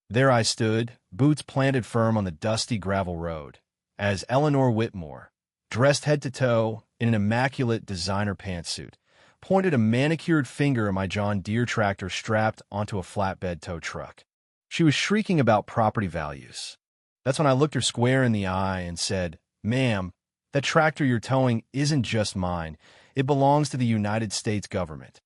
There I stood, boots planted firm on the dusty gravel road, as Eleanor Whitmore, dressed head to toe in an immaculate designer pantsuit, pointed a manicured finger at my John Deere tractor strapped onto a flatbed tow truck. She was shrieking about property values. That's when I looked her square in the eye and said, "Ma'am, that tractor you're towing isn't just mine. It belongs to the United States government."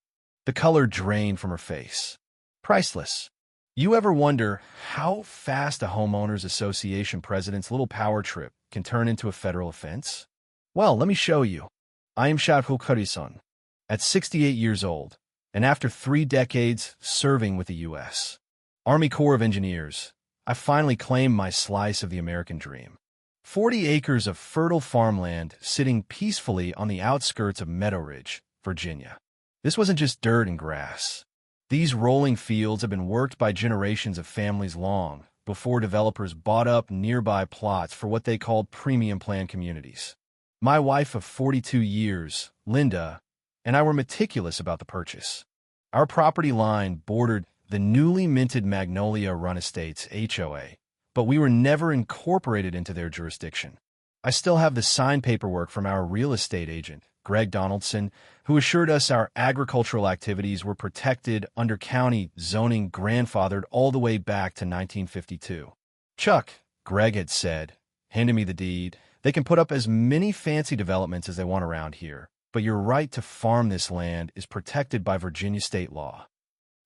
The color drained from her face. Priceless. You ever wonder how fast a homeowners association president's little power trip can turn into a federal offense? Well, let me show you. I am Shadhul Kurison, at 68 years old, and after 3 decades serving with the U.S. Army Corps of Engineers, I finally claimed my slice of the American dream. 40 acres of fertile farmland sitting peacefully on the outskirts of Meadow Ridge, Virginia. This wasn't just dirt and grass. These rolling fields have been worked by generations of families long before developers bought up nearby plots for what they called premium plan communities. My wife of 42 years, Linda, and I were meticulous about the purchase. Our property line bordered the newly minted Magnolia Run Estates HOA, but we were never incorporated into their jurisdiction. I still have the signed paperwork from our real estate agent, Greg Donaldson, who assured us our agricultural activities were protected under county zoning grandfathered all the way back to 1952. "Chuck," Greg had said, handing me the deed, "they can put up as many fancy developments as they want around here, but your right to farm this land is protected by Virginia state law."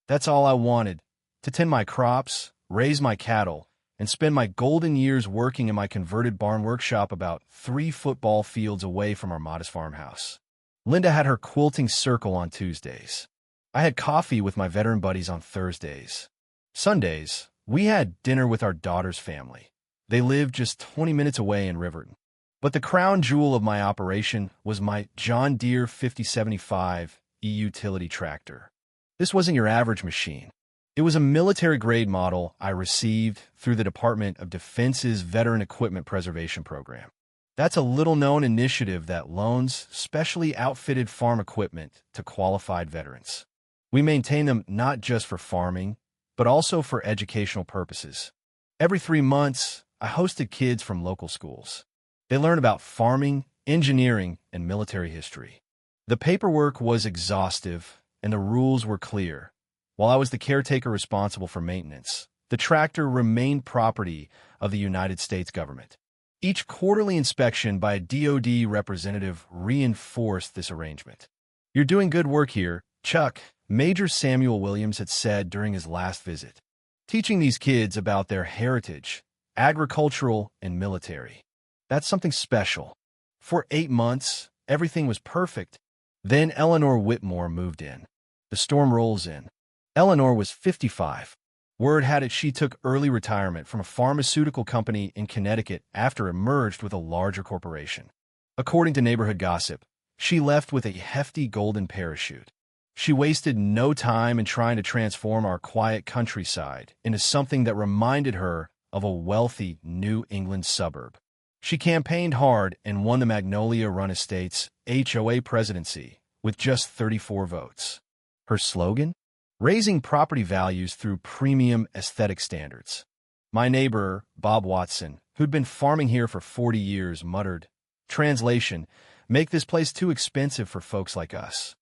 That's all I wanted, to tend my crops, raise my cattle, and spend my golden years working in my converted barn workshop about 3 football fields away from our modest farmhouse. Linda had her quilting circle on Tuesdays. I had coffee with my veteran buddies on Thursdays. Sundays, we had dinner with our daughter's family. They lived just 20 minutes away in Riverton. But the crown jewel of my operation was my John Deere 5075 e-utility tractor. This wasn't your average machine. It was a military-grade model I received through the Department of Defense's Veteran Equipment Preservation Program. That's a little-known initiative that loans specially outfitted farm equipment to qualified veterans. We maintain them not just for farming, but also for educational purposes. Every 3 months, I hosted kids from local schools. They learn about farming, engineering, and military history. The paperwork was exhaustive, and the rules were clear. While I was the caretaker responsible for maintenance, the tractor remained property of the United States government. Each quarterly inspection by a DoD representative reinforced this arrangement. "You're doing good work here, Chuck," Major Samuel Williams had said during his last visit. "Teaching these kids about their heritage, agricultural and military. That's something special." For 8 months, everything was perfect. Then Eleanor Whitmore moved in. The storm rolls in. Eleanor was 55. Word had it she took early retirement from a pharmaceutical company in Connecticut after it merged with a larger corporation. According to neighborhood gossip, she left with a hefty golden parachute. She wasted no time in trying to transform our quiet countryside into something that reminded her of a wealthy New England suburb. She campaigned hard and won the Magnolia Run Estates HOA presidency with just 34 votes. Her slogan? Raising property values through premium aesthetic standards. My neighbor, Bob Watson, who'd been farming here for 40 years, muttered, translation, "Make this place too expensive for folks like us."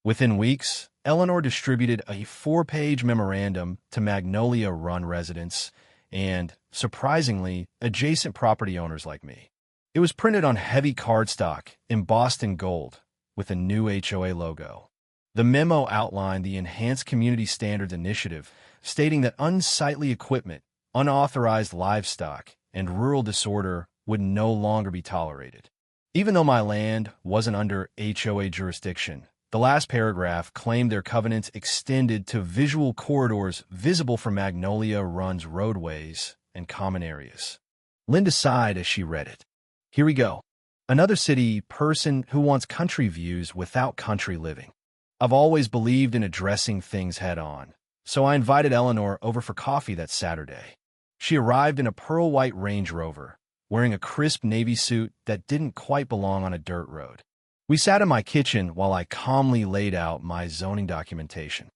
Within weeks, Eleanor distributed a 4-page memorandum to Magnolia Run residents and, surprisingly, adjacent property owners like me. It was printed on heavy cardstock, embossed in gold, with a new HOA logo. The memo outlined the Enhanced Community Standards Initiative, stating that unsightly equipment, unauthorized livestock, and rural disorder would no longer be tolerated. Even though my land wasn't under HOA jurisdiction, the last paragraph claimed their covenants extended to visual corridors visible from Magnolia Run's roadways and common areas. Linda sighed as she read it. Here we go. Another city person who wants country views without country living. I've always believed in addressing things head-on, so I invited Eleanor over for coffee that Saturday. She arrived in a pearl-white Range Rover, wearing a crisp navy suit that didn't quite belong on a dirt road. We sat in my kitchen while I calmly laid out my zoning documentation.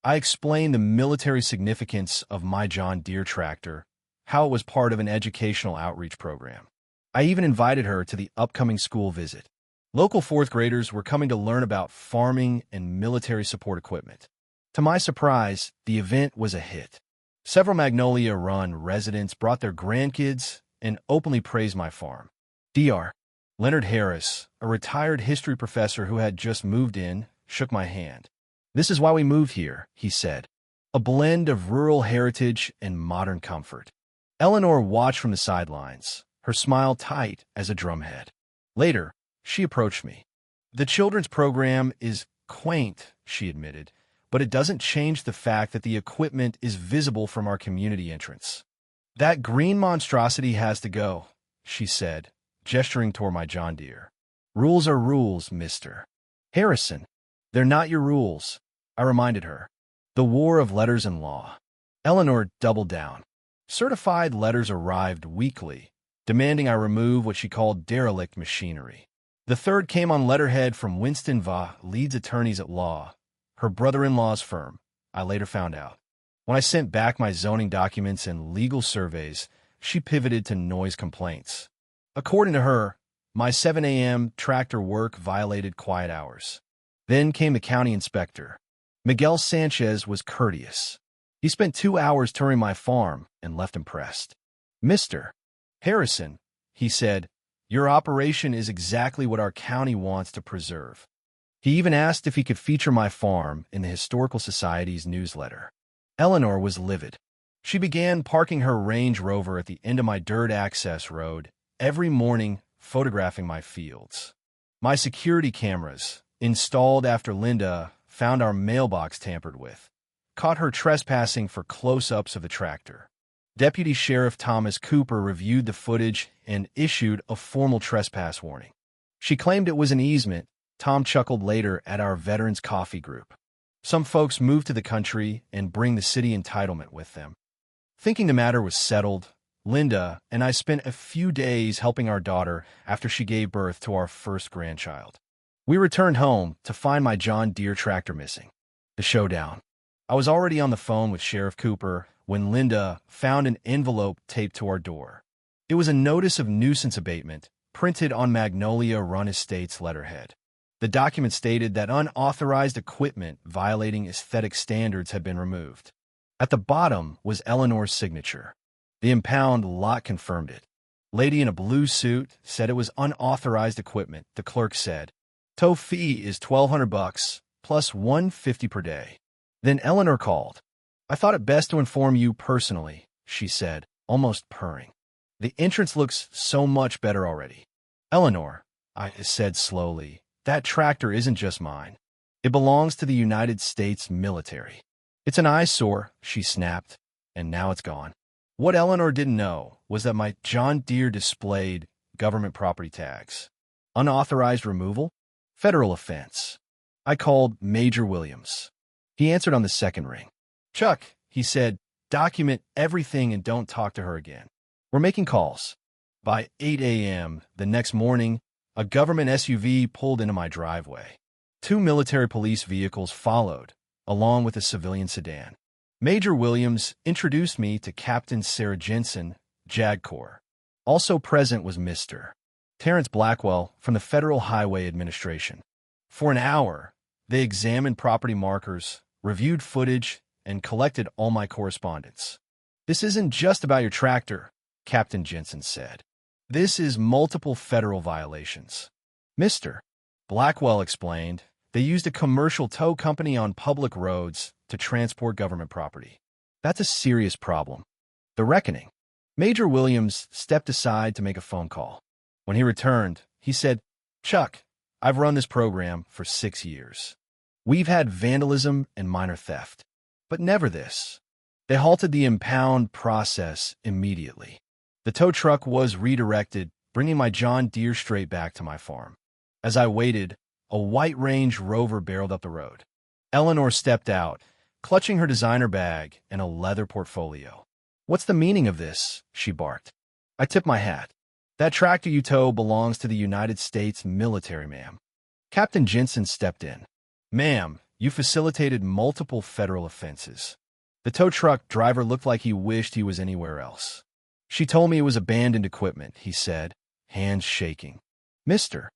I explained the military significance of my John Deere tractor, how it was part of an educational outreach program. I even invited her to the upcoming school visit. Local fourth graders were coming to learn about farming and military support equipment. To my surprise, the event was a hit. Several Magnolia Run residents brought their grandkids and openly praised my farm. Dr. Leonard Harris, a retired history professor who had just moved in, shook my hand. "This is why we moved here," he said. A blend of rural heritage and modern comfort. Eleanor watched from the sidelines, her smile tight as a drumhead. Later, she approached me. "The children's program is quaint," she admitted, "but it doesn't change the fact that the equipment is visible from our community entrance." "That green monstrosity has to go," she said, gesturing toward my John Deere. "Rules are rules, Mr. Harrison. They're not your rules," I reminded her. The war of letters and law. Eleanor doubled down. Certified letters arrived weekly, demanding I remove what she called derelict machinery. The third came on letterhead from Winston Va, Leeds Attorneys at Law, her brother-in-law's firm, I later found out. When I sent back my zoning documents and legal surveys, she pivoted to noise complaints. According to her, my 7 a.m. tractor work violated quiet hours. Then came the county inspector. Miguel Sanchez was courteous. He spent 2 hours touring my farm and left impressed. "Mr. Harrison," he said, "your operation is exactly what our county wants to preserve." He even asked if he could feature my farm in the Historical Society's newsletter. Eleanor was livid. She began parking her Range Rover at the end of my dirt access road every morning, photographing my fields. My security cameras, installed after Linda found our mailbox tampered with, caught her trespassing for close-ups of the tractor. Deputy Sheriff Thomas Cooper reviewed the footage and issued a formal trespass warning. She claimed it was an easement. Tom chuckled later at our Veterans Coffee group. Some folks move to the country and bring the city entitlement with them. Thinking the matter was settled, Linda and I spent a few days helping our daughter after she gave birth to our first grandchild. We returned home to find my John Deere tractor missing. The showdown. I was already on the phone with Sheriff Cooper when Linda found an envelope taped to our door. It was a notice of nuisance abatement printed on Magnolia Run Estates letterhead. The document stated that unauthorized equipment violating aesthetic standards had been removed. At the bottom was Eleanor's signature. The impound lot confirmed it. Lady in a blue suit said it was unauthorized equipment. The clerk said, "Tow fee is $1,200 plus $150 per day." Then Eleanor called. "I thought it best to inform you personally," she said, almost purring. "The entrance looks so much better already." "Eleanor," I said slowly, "that tractor isn't just mine. It belongs to the United States military." "It's an eyesore," she snapped, "and now it's gone." What Eleanor didn't know was that my John Deere displayed government property tags. Unauthorized removal? Federal offense. I called Major Williams. He answered on the second ring. "Chuck," he said, "document everything and don't talk to her again. We're making calls." By 8 a.m. the next morning, a government SUV pulled into my driveway. 2 military police vehicles followed, along with a civilian sedan. Major Williams introduced me to Captain Sarah Jensen, JAG Corps. Also present was Mr. Terrence Blackwell from the Federal Highway Administration. For an hour, they examined property markers, reviewed footage, and collected all my correspondence. "This isn't just about your tractor," Captain Jensen said. "This is multiple federal violations." Mr. Blackwell explained they used a commercial tow company on public roads to transport government property. That's a serious problem. The reckoning. Major Williams stepped aside to make a phone call. When he returned, he said, "Chuck, I've run this program for 6 years. We've had vandalism and minor theft, but never this." They halted the impound process immediately. The tow truck was redirected, bringing my John Deere straight back to my farm. As I waited, a white Range Rover barreled up the road. Eleanor stepped out, clutching her designer bag and a leather portfolio. "What's the meaning of this?" she barked. I tipped my hat. "That tractor you tow belongs to the United States military, ma'am." Captain Jensen stepped in. "Ma'am, You facilitated multiple federal offenses. The tow truck driver looked like he wished he was anywhere else. She told me it was abandoned equipment, he said, hands shaking. Mr.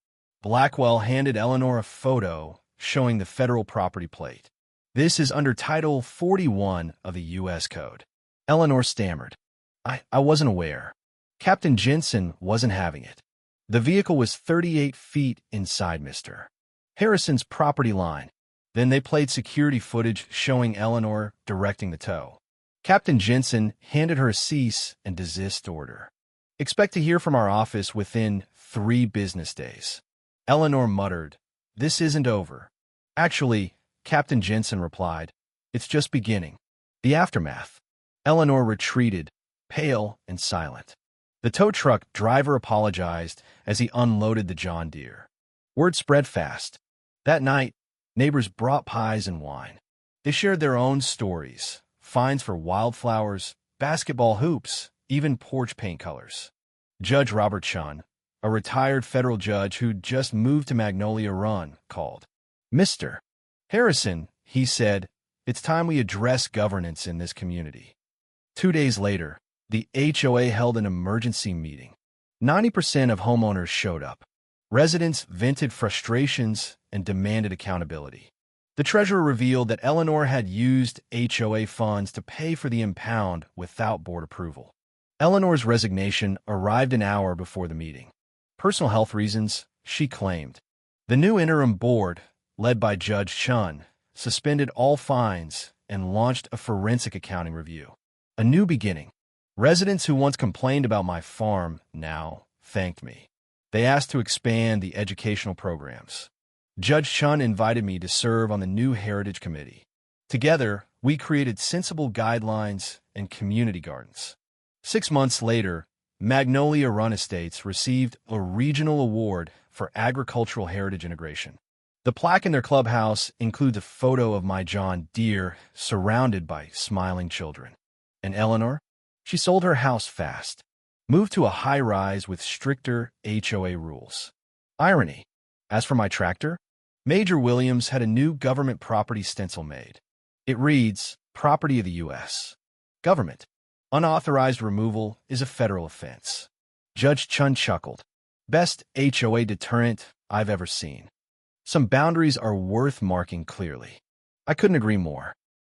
Blackwell handed Eleanor a photo showing the federal property plate. This is under Title 41 of the U.S. Code. Eleanor stammered. I wasn't aware. Captain Jensen wasn't having it. The vehicle was 38 feet inside Mr. Harrison's property line. Then they played security footage showing Eleanor directing the tow. Captain Jensen handed her a cease and desist order. Expect to hear from our office within 3 business days. Eleanor muttered, "This isn't over." Actually, Captain Jensen replied, "It's just beginning." The aftermath. Eleanor retreated, pale and silent. The tow truck driver apologized as he unloaded the John Deere. Word spread fast. That night, neighbors brought pies and wine. They shared their own stories, fines for wildflowers, basketball hoops, even porch paint colors. Judge Robert Chun, a retired federal judge who'd just moved to Magnolia Run, called. "Mr. Harrison," he said, "it's time we address governance in this community." 2 days later, the HOA held an emergency meeting. 90% of homeowners showed up. Residents vented frustrations and demanded accountability. The treasurer revealed that Eleanor had used HOA funds to pay for the impound without board approval. Eleanor's resignation arrived an hour before the meeting. Personal health reasons, she claimed. The new interim board, led by Judge Chun, suspended all fines and launched a forensic accounting review. A new beginning. Residents who once complained about my farm now thanked me. They asked to expand the educational programs. Judge Chun invited me to serve on the new Heritage Committee. Together, we created sensible guidelines and community gardens. 6 months later, Magnolia Run Estates received a regional award for agricultural heritage integration. The plaque in their clubhouse includes a photo of my John Deere surrounded by smiling children. And Eleanor? She sold her house fast, moved to a high-rise with stricter HOA rules. Irony. As for my tractor, Major Williams had a new government property stencil made. It reads, "Property of the U.S. Government. Unauthorized removal is a federal offense." Judge Chun chuckled. "Best HOA deterrent I've ever seen." Some boundaries are worth marking clearly. I couldn't agree more.